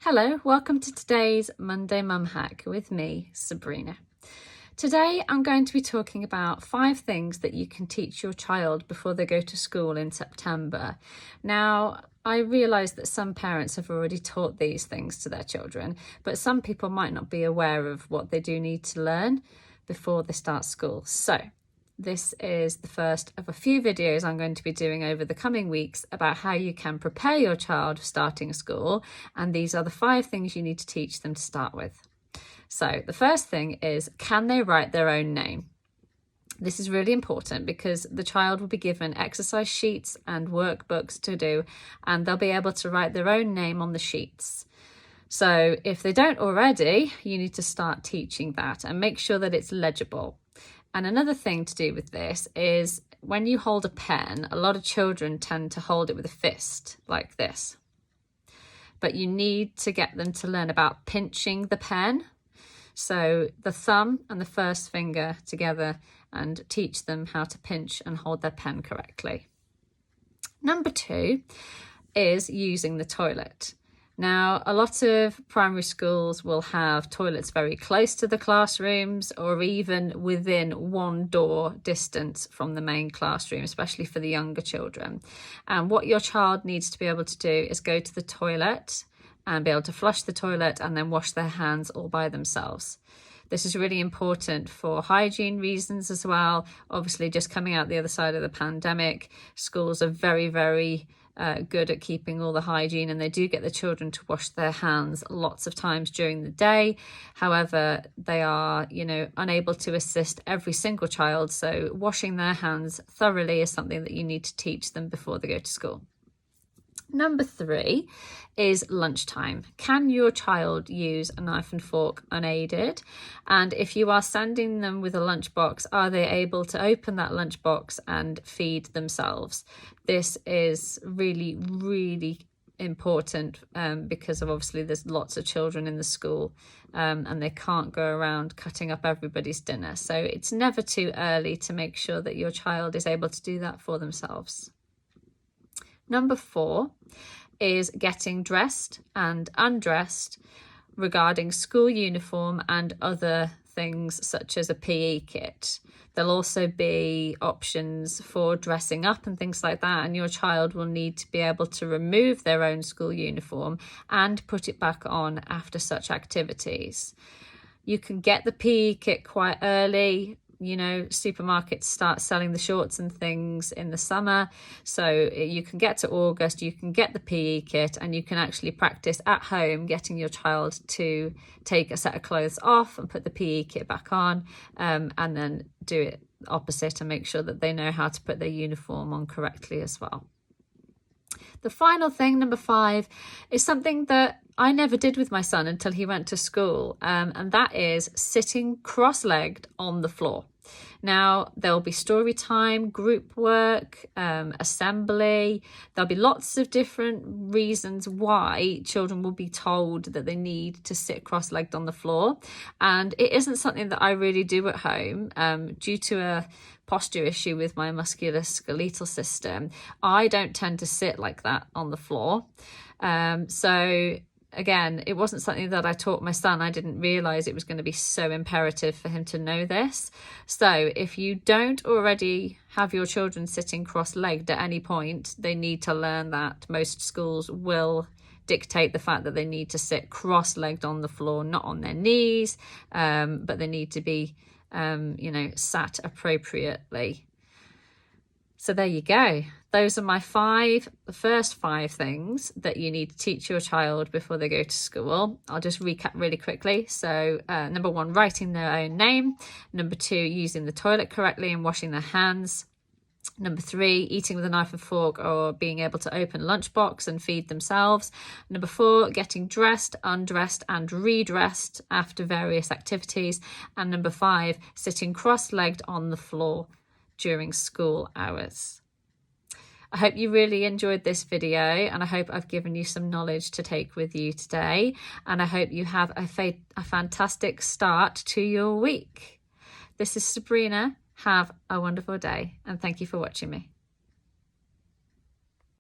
Hello, welcome to today's Monday Mum Hack with me, Sabrina. Today I'm going to be talking about 5 things that you can teach your child before they go to school in September. Now, I realise that some parents have already taught these things to their children, but some people might not be aware of what they do need to learn before they start school. So, this is the first of a few videos I'm going to be doing over the coming weeks about how you can prepare your child for starting school, and these are the 5 things you need to teach them to start with. So the first thing is, can they write their own name? This is really important because the child will be given exercise sheets and workbooks to do, and they'll be able to write their own name on the sheets. So if they don't already, you need to start teaching that and make sure that it's legible. And another thing to do with this is when you hold a pen, a lot of children tend to hold it with a fist like this. But you need to get them to learn about pinching the pen. So the thumb and the first finger together, and teach them how to pinch and hold their pen correctly. Number 2 is using the toilet. Now, a lot of primary schools will have toilets very close to the classrooms or even within one door distance from the main classroom, especially for the younger children. And what your child needs to be able to do is go to the toilet and be able to flush the toilet and then wash their hands all by themselves. This is really important for hygiene reasons as well. Obviously, just coming out the other side of the pandemic, schools are very good at keeping all the hygiene, and they do get the children to wash their hands lots of times during the day. However, they are, unable to assist every single child. So washing their hands thoroughly is something that you need to teach them before they go to school. Number 3 is lunchtime. Can your child use a knife and fork unaided? And if you are sending them with a lunchbox, are they able to open that lunchbox and feed themselves? This is really important because of obviously there's lots of children in the school and they can't go around cutting up everybody's dinner. So it's never too early to make sure that your child is able to do that for themselves. Number 4 is getting dressed and undressed regarding school uniform and other things such as a PE kit. There'll also be options for dressing up and things like that, and your child will need to be able to remove their own school uniform and put it back on after such activities. You can get the PE kit quite early. Supermarkets start selling the shorts and things in the summer. So you can get to August, you can get the PE kit, and you can actually practice at home getting your child to take a set of clothes off and put the PE kit back on, and then do it opposite and make sure that they know how to put their uniform on correctly as well. The final thing, number 5, is something that I never did with my son until he went to school, and that is sitting cross-legged on the floor. Now, there'll be story time, group work, assembly. There'll be lots of different reasons why children will be told that they need to sit cross-legged on the floor. And it isn't something that I really do at home due to a posture issue with my musculoskeletal system. I don't tend to sit like that on the floor. So again, it wasn't something that I taught my son. I didn't realise it was going to be so imperative for him to know this. So if you don't already have your children sitting cross-legged at any point, they need to learn that. Most schools will dictate the fact that they need to sit cross-legged on the floor, not on their knees, but they need to be, sat appropriately. So there you go. Those are my the first 5 things that you need to teach your child before they go to school. I'll just recap really quickly. So number 1, writing their own name. Number 2, using the toilet correctly and washing their hands. Number 3, eating with a knife and fork or being able to open lunchbox and feed themselves. Number 4, getting dressed, undressed and redressed after various activities. And number 5, sitting cross-legged on the floor during school hours. I hope you really enjoyed this video, and I hope I've given you some knowledge to take with you today, and I hope you have a fantastic start to your week. This is Sabrina. Have a wonderful day, and thank you for watching me.